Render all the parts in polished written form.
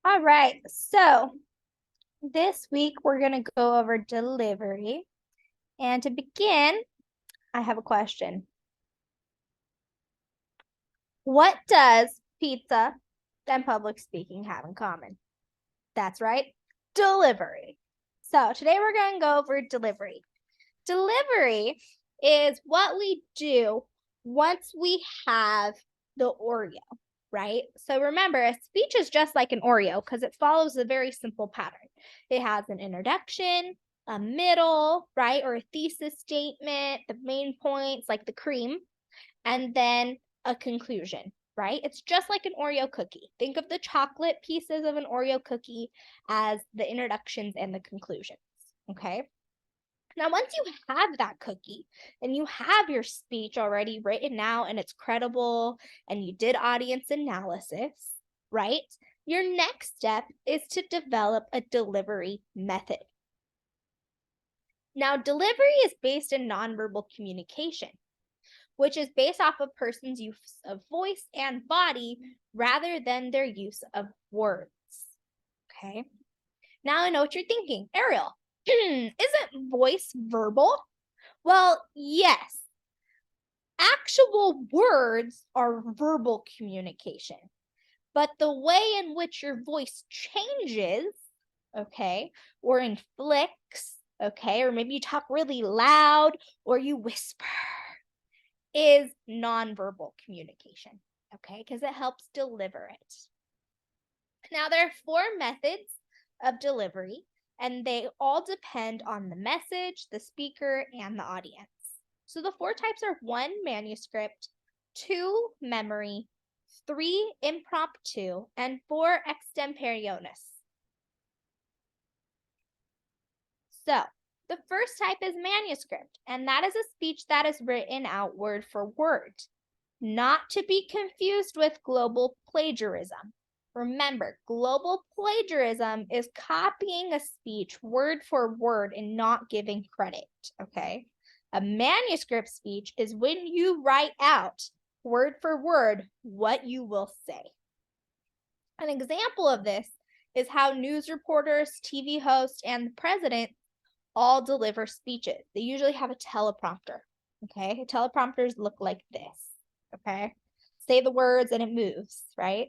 All right, so this week we're going to go over delivery. And to begin, I have a question. What does pizza and public speaking have in common? That's right, delivery. So today we're going to go over delivery. Delivery is what we do once we have the Oreo, right? So remember, a speech is just like an Oreo because it follows a very simple pattern. It has an introduction, a middle, right? Or a thesis statement, the main points like the cream, and then a conclusion, right? It's just like an Oreo cookie. Think of the chocolate pieces of an Oreo cookie as the introductions and the conclusions, okay? Now, once you have that cookie and you have your speech already written out and it's credible and you did audience analysis, right? Your next step is to develop a delivery method. Now, delivery is based in nonverbal communication, which is based off a person's use of voice and body rather than their use of words. Okay. Now I know what you're thinking. Ariel, isn't voice verbal? Well, yes. Actual words are verbal communication, but the way in which your voice changes, okay, or inflects, okay, or maybe you talk really loud or you whisper, is nonverbal communication, okay, because it helps deliver it. Now, there are 4 methods of delivery, and they all depend on the message, the speaker, and the audience. So the 4 types are 1, manuscript, 2, memory, 3, impromptu, and 4, extemporaneous. So the first type is manuscript, and that is a speech that is written out word for word, not to be confused with global plagiarism. Remember, global plagiarism is copying a speech word for word and not giving credit, okay? A manuscript speech is when you write out word for word what you will say. An example of this is how news reporters, TV hosts, and the president all deliver speeches. They usually have a teleprompter, okay? Teleprompters look like this, okay? Say the words and it moves, right?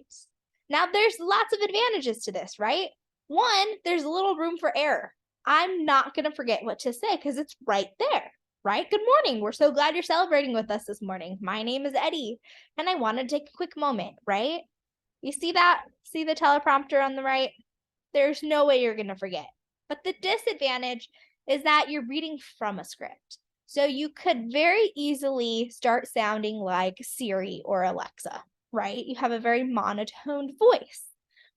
Now, there's lots of advantages to this, right? 1, there's a little room for error. I'm not going to forget what to say because it's right there, right? Good morning. We're so glad you're celebrating with us this morning. My name is Eddie, and I want to take a quick moment, right? You see that? See the teleprompter on the right? There's no way you're going to forget. But the disadvantage is that you're reading from a script. So you could very easily start sounding like Siri or Alexa, right? You have a very monotoned voice.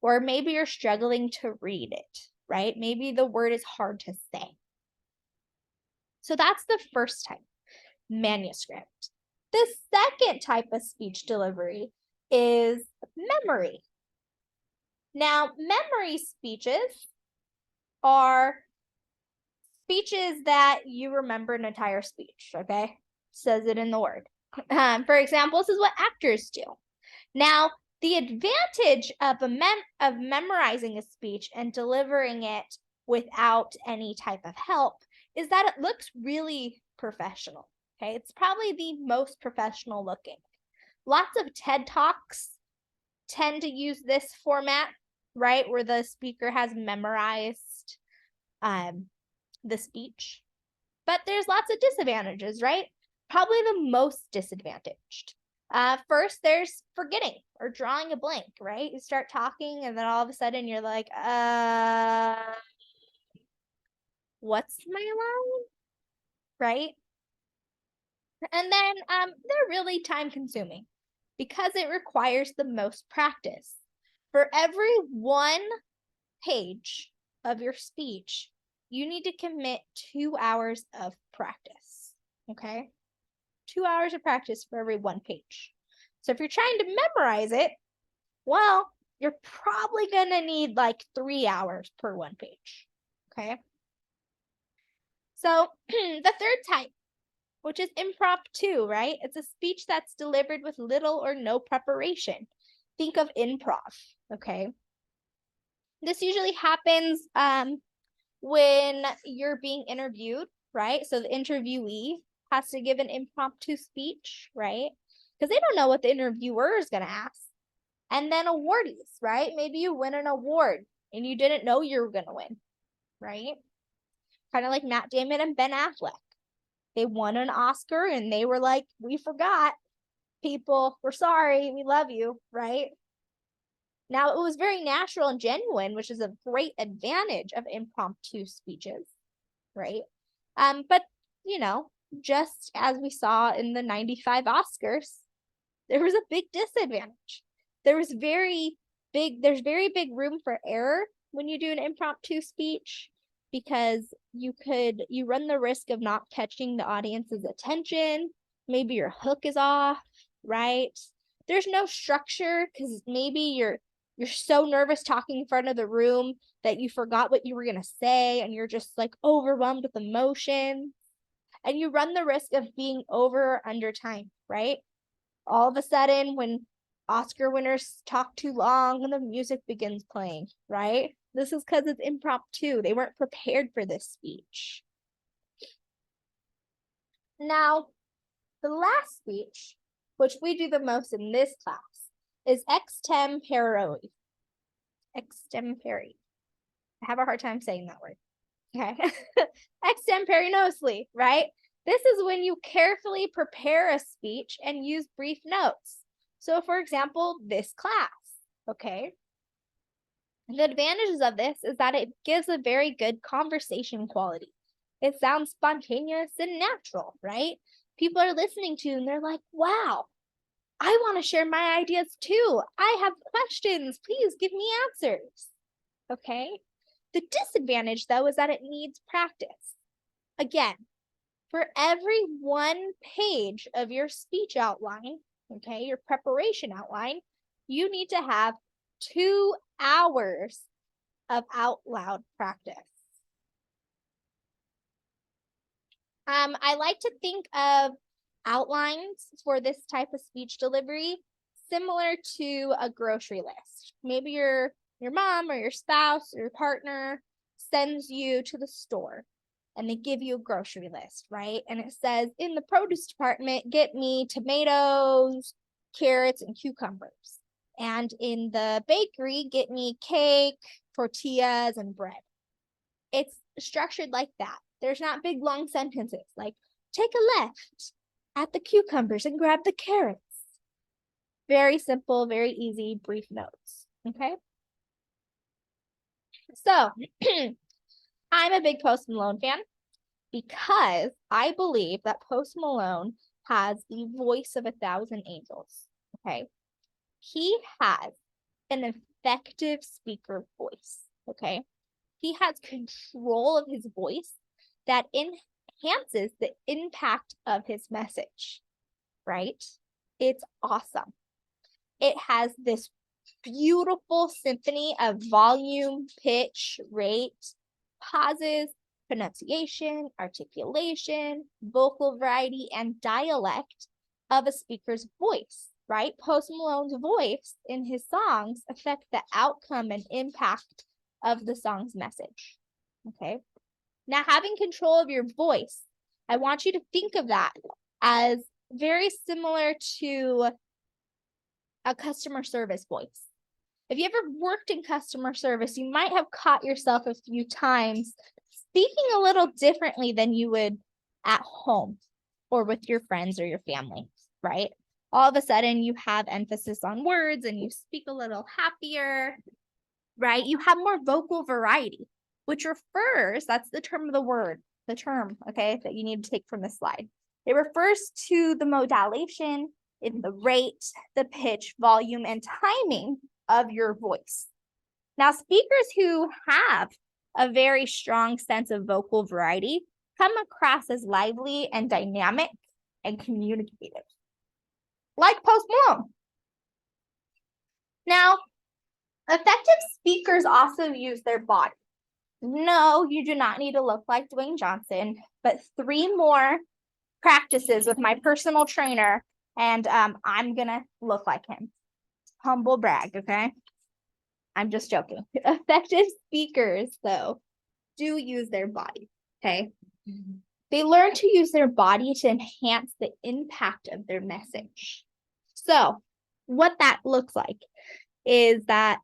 Or maybe you're struggling to read it, right? Maybe the word is hard to say. So that's the first type, manuscript. The second type of speech delivery is memory. Now, memory speeches are speeches that you remember an entire speech, okay? Says it in the word. For example, this is what actors do. Now, the advantage of memorizing a speech and delivering it without any type of help is that it looks really professional, okay? It's probably the most professional looking. Lots of TED Talks tend to use this format, right? Where the speaker has memorized the speech. But there's lots of disadvantages, right? Probably the most disadvantaged. First, there's forgetting or drawing a blank, right? You start talking and then all of a sudden you're like, what's my line? Right? And then they're really time consuming because it requires the most practice. For every 1 page of your speech, you need to commit 2 hours of practice, okay? 2 hours of practice for every 1 page. So if you're trying to memorize it, well, you're probably gonna need like 3 hours per 1 page, okay? So the third type, which is impromptu, right? It's a speech that's delivered with little or no preparation. Think of improv, okay? This usually happens when you're being interviewed, right? So the interviewee has to give an impromptu speech, right? Because they don't know what the interviewer is going to ask. And then awardees, right? Maybe you win an award and you didn't know you were going to win, right? Kind of like Matt Damon and Ben Affleck. They won an Oscar and they were like, we forgot. People, we're sorry. We love you, right? Now, it was very natural and genuine, which is a great advantage of impromptu speeches, right? But, just as we saw in the 95 Oscars, there was a big disadvantage. There's very big room for error when you do an impromptu speech, because you run the risk of not catching the audience's attention. Maybe your hook is off, right? There's no structure because maybe you're so nervous talking in front of the room that you forgot what you were going to say and you're just like overwhelmed with emotion. And you run the risk of being over or under time, right? All of a sudden, when Oscar winners talk too long and the music begins playing, right? This is because it's impromptu. They weren't prepared for this speech. Now, the last speech, which we do the most in this class, is extempore. Extempore. I have a hard time saying that word. Okay. Extemporaneously, right? This is when you carefully prepare a speech and use brief notes. So, for example, this class, okay? The advantages of this is that it gives a very good conversation quality. It sounds spontaneous and natural, right? People are listening to and they're like, wow, I want to share my ideas too. I have questions. Please give me answers. Okay? The disadvantage, though, is that it needs practice. Again, for every 1 page of your speech outline, okay, your preparation outline, you need to have 2 hours of out loud practice. I like to think of outlines for this type of speech delivery similar to a grocery list. Maybe your mom or your spouse or your partner sends you to the store and they give you a grocery list, right? And it says, in the produce department, get me tomatoes, carrots, and cucumbers. And in the bakery, get me cake, tortillas, and bread. It's structured like that. There's not big, long sentences like, take a left at the cucumbers and grab the carrots. Very simple, very easy, brief notes, okay? So, I'm a big Post Malone fan because I believe that Post Malone has the voice of 1,000 angels, okay? He has an effective speaker voice, okay? He has control of his voice that enhances the impact of his message, right? It's awesome. It has this beautiful symphony of volume, pitch, rate, pauses, pronunciation, articulation, vocal variety, and dialect of a speaker's voice, right? Post Malone's voice in his songs affect the outcome and impact of the song's message, okay? Now, having control of your voice, I want you to think of that as very similar to a customer service voice. If you ever worked in customer service, you might have caught yourself a few times speaking a little differently than you would at home or with your friends or your family, right? All of a sudden, you have emphasis on words and you speak a little happier, right? You have more vocal variety, which refers, that's the term of the word, the term, okay, that you need to take from this slide. It refers to the modulation in the rate, the pitch, volume, and timing of your voice. Now, speakers who have a very strong sense of vocal variety come across as lively and dynamic and communicative, like Post Malone. Now, effective speakers also use their body. No, you do not need to look like Dwayne Johnson, but 3 more practices with my personal trainer, and I'm gonna look like him. Humble brag, okay? I'm just joking. Effective speakers, though, do use their body, okay? They learn to use their body to enhance the impact of their message. So what that looks like is that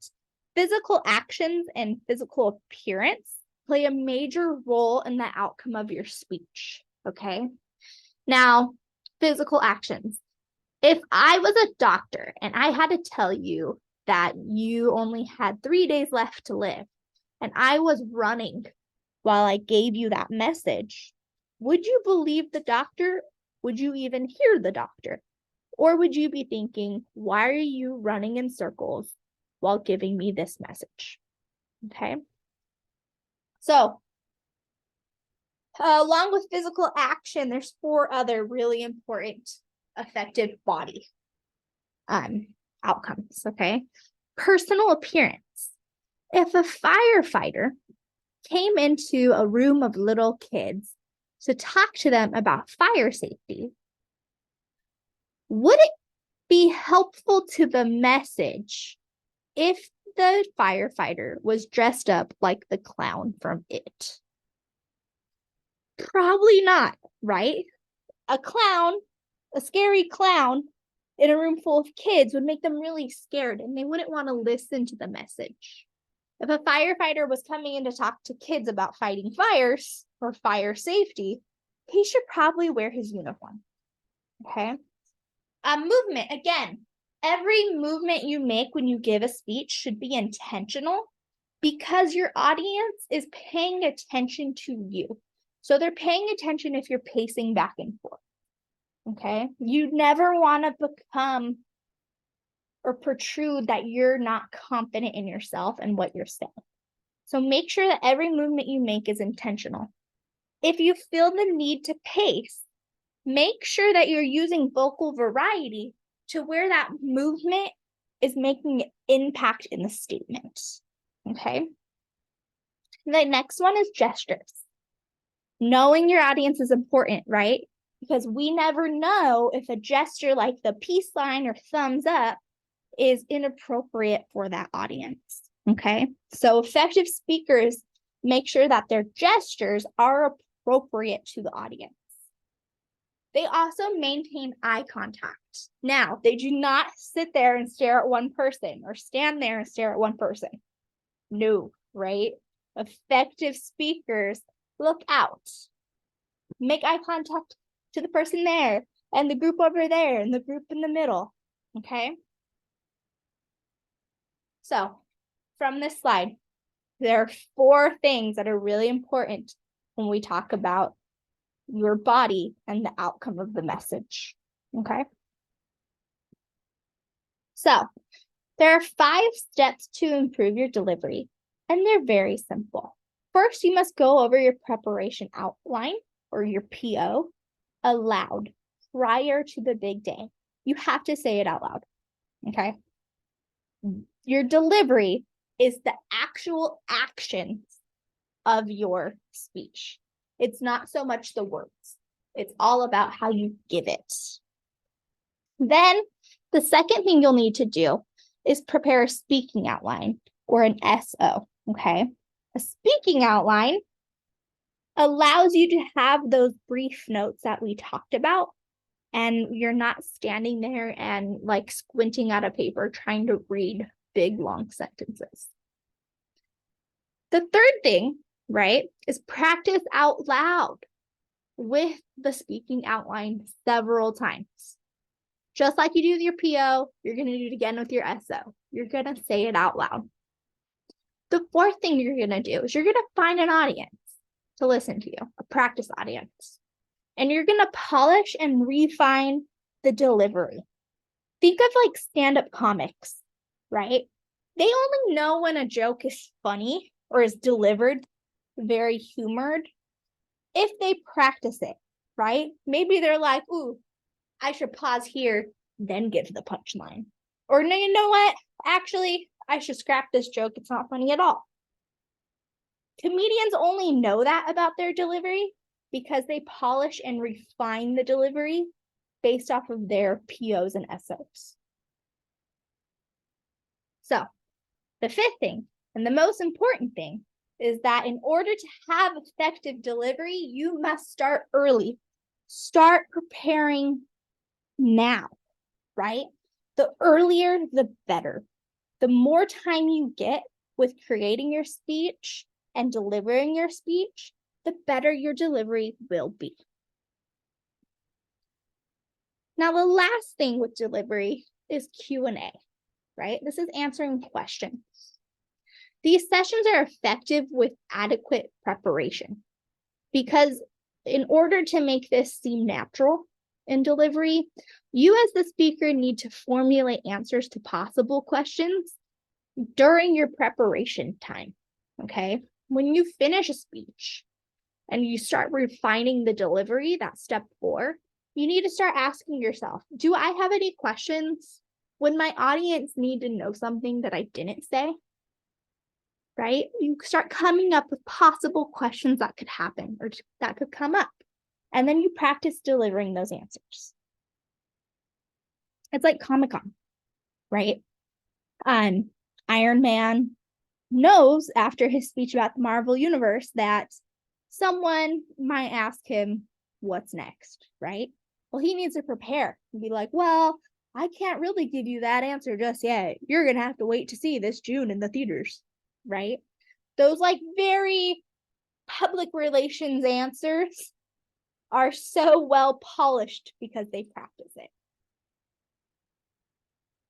physical actions and physical appearance play a major role in the outcome of your speech, okay? Now, physical actions. If I was a doctor and I had to tell you that you only had 3 days left to live, and I was running while I gave you that message, would you believe the doctor? Would you even hear the doctor? Or would you be thinking, why are you running in circles while giving me this message? Okay. So, along with physical action, there's 4 other really important effective body outcomes, okay? Personal appearance. If a firefighter came into a room of little kids to talk to them about fire safety, would it be helpful to the message if the firefighter was dressed up like the clown from It? Probably not, right? A clown, a scary clown in a room full of kids would make them really scared and they wouldn't want to listen to the message. If a firefighter was coming in to talk to kids about fighting fires or fire safety, he should probably wear his uniform. Okay. Movement. Again, every movement you make when you give a speech should be intentional because your audience is paying attention to you. So they're paying attention if you're pacing back and forth. Okay. You never want to become or protrude that you're not confident in yourself and what you're saying. So make sure that every movement you make is intentional. If you feel the need to pace, make sure that you're using vocal variety to where that movement is making an impact in the statement. Okay. The next one is gestures. Knowing your audience is important, right? Because we never know if a gesture like the peace sign or thumbs up is inappropriate for that audience. Okay. So effective speakers make sure that their gestures are appropriate to the audience. They also maintain eye contact. Now, they do not sit there and stare at one person or stand there and stare at one person. No, right? Effective speakers look out. Make eye contact to the person there and the group over there and the group in the middle. Okay? So, from this slide, there are 4 things that are really important when we talk about your body and the outcome of the message. Okay? So, there are 5 steps to improve your delivery, and they're very simple. First, you must go over your preparation outline or your PO aloud prior to the big day. You have to say it out loud. Okay? Your delivery is the actual actions of your speech. It's not so much the words. It's all about how you give it. Then the second thing you'll need to do is prepare a speaking outline or an SO, okay? A speaking outline allows you to have those brief notes that we talked about, and you're not standing there and like squinting at a paper trying to read big, long sentences. The third thing, right, is practice out loud with the speaking outline several times. Just like you do with your PO, you're going to do it again with your SO. You're going to say it out loud. The fourth thing you're going to do is you're going to find an audience to listen to you, a practice audience. And you're going to polish and refine the delivery. Think of like stand-up comics, right? They only know when a joke is funny or is delivered very humored if they practice it, right? Maybe they're like, ooh, I should pause here, then get to the punchline. Or no, you know what? Actually, I should scrap this joke. It's not funny at all. Comedians only know that about their delivery because they polish and refine the delivery based off of their POs and SOs. So, The fifth thing, and the most important thing, is that in order to have effective delivery, you must start early. Start preparing now, right? The earlier, the better. The more time you get with creating your speech and delivering your speech, the better your delivery will be. Now, the last thing with delivery is Q&A, right? This is answering questions. These sessions are effective with adequate preparation because in order to make this seem natural in delivery, you as the speaker need to formulate answers to possible questions during your preparation time, okay? When you finish a speech and you start refining the delivery, that's step 4, you need to start asking yourself, do I have any questions? Would my audience need to know something that I didn't say? Right? You start coming up with possible questions that could happen or that could come up. And then you practice delivering those answers. It's like Comic-Con, right? Iron Man knows after his speech about the Marvel Universe that someone might ask him, what's next, right? Well, he needs to prepare and be like, well, I can't really give you that answer just yet. You're going to have to wait to see this June in the theaters, right? Those like very public relations answers are so well polished because they practice it.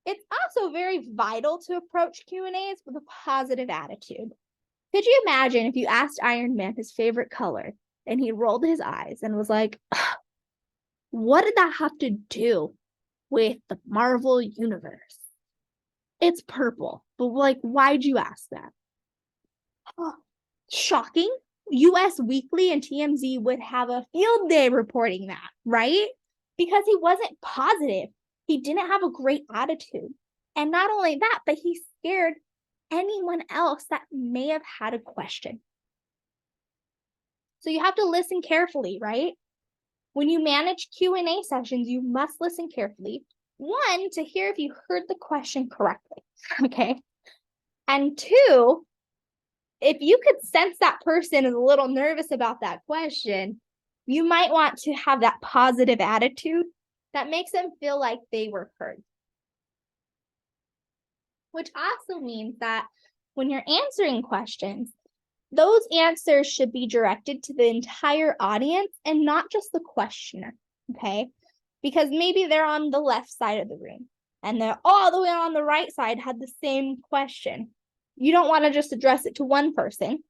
It's also very vital to approach Q&As with a positive attitude. Could you imagine if you asked Iron Man his favorite color and he rolled his eyes and was like, what did that have to do with the Marvel Universe? It's purple, but like, why'd you ask that? Oh, shocking. US Weekly and TMZ would have a field day reporting that, right? Because he wasn't positive. He didn't have a great attitude. And not only that, but he scared anyone else that may have had a question. So you have to listen carefully, right? When you manage Q&A sessions, you must listen carefully. 1, to hear if you heard the question correctly, okay? And 2, if you could sense that person is a little nervous about that question, you might want to have that positive attitude that makes them feel like they were heard. Which also means that when you're answering questions, those answers should be directed to the entire audience and not just the questioner, okay? Because maybe they're on the left side of the room and they're all the way on the right side had the same question. You don't want to just address it to one person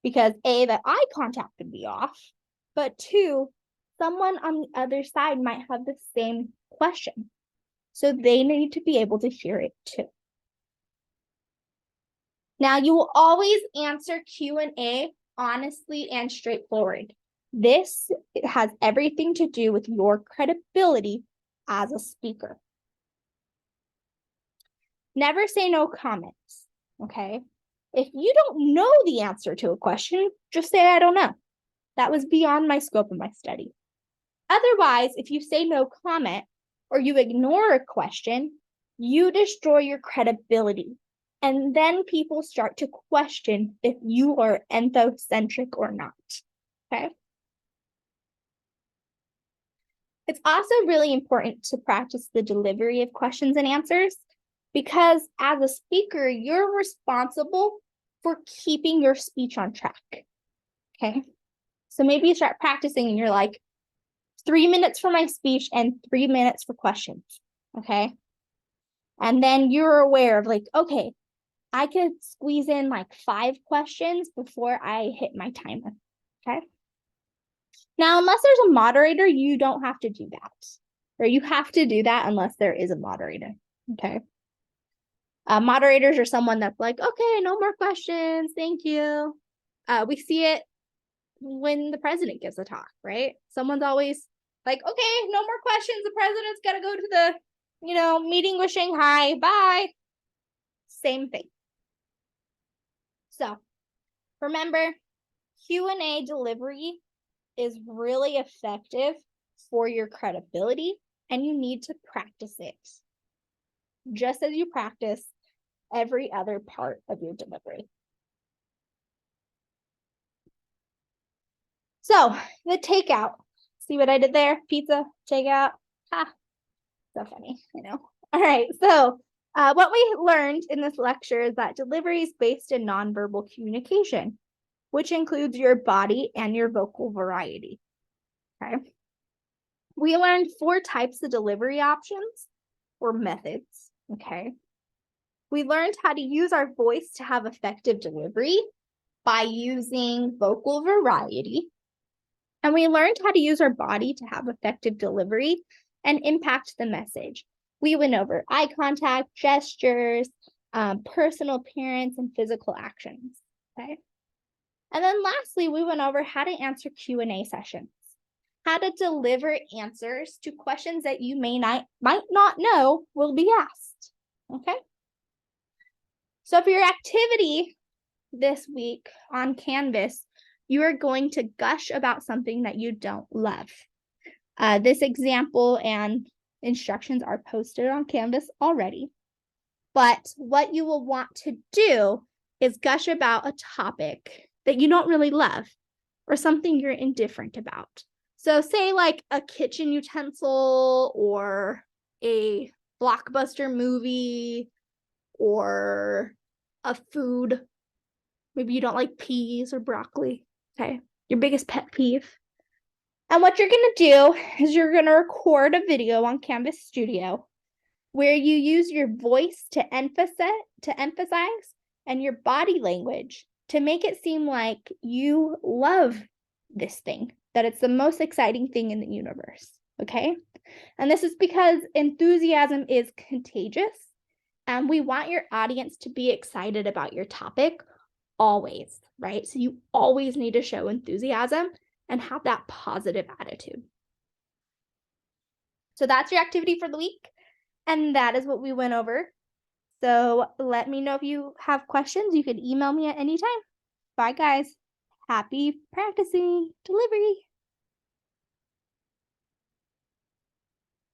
because A, the eye contact could be off, but 2, someone on the other side might have the same question. So they need to be able to hear it too. Now, you will always answer Q&A honestly and straightforward. This has everything to do with your credibility as a speaker. Never say no comments, okay? If you don't know the answer to a question, just say, I don't know. That was beyond my scope of my study. Otherwise, if you say no comment or you ignore a question, you destroy your credibility. And then people start to question if you are ethnocentric or not, okay? It's also really important to practice the delivery of questions and answers because as a speaker, you're responsible for keeping your speech on track, okay? So maybe you start practicing and you're like, 3 minutes for my speech and 3 minutes for questions, okay? And then you're aware of like, okay, I could squeeze in like 5 questions before I hit my timer, okay? Now, unless there's a moderator, you don't have to do that. Or you have to do that unless there is a moderator, okay? Moderators are someone that's like, okay, no more questions, thank you. We see it when the president gives a talk, right? Someone's always like, okay, no more questions. The president's got to go to the, meeting with Shanghai. Bye. Same thing. So remember, Q&A delivery is really effective for your credibility, and you need to practice it. Just as you practice every other part of your delivery. So the takeout, see what I did there? Pizza, takeout, ha, so funny, I know. All right, so what we learned in this lecture is that delivery is based in nonverbal communication, which includes your body and your vocal variety, okay? We learned 4 types of delivery options or methods, okay? We learned how to use our voice to have effective delivery by using vocal variety. And we learned how to use our body to have effective delivery and impact the message. We went over eye contact, gestures, personal appearance, and physical actions, okay? And then lastly, we went over how to answer Q&A sessions, how to deliver answers to questions that you might not know will be asked, okay? So for your activity this week on Canvas, you are going to gush about something that you don't love. This example and instructions are posted on Canvas already. But what you will want to do is gush about a topic that you don't really love or something you're indifferent about. So say like a kitchen utensil or a blockbuster movie or a food. Maybe you don't like peas or broccoli, okay? Your biggest pet peeve. And what you're gonna do is you're gonna record a video on Canvas Studio where you use your voice to emphasize and your body language to make it seem like you love this thing, that it's the most exciting thing in the universe, okay? And this is because enthusiasm is contagious, and we want your audience to be excited about your topic always, right? So you always need to show enthusiasm and have that positive attitude. So that's your activity for the week. And that is what we went over. So let me know if you have questions. You can email me at any time. Bye, guys. Happy practicing delivery.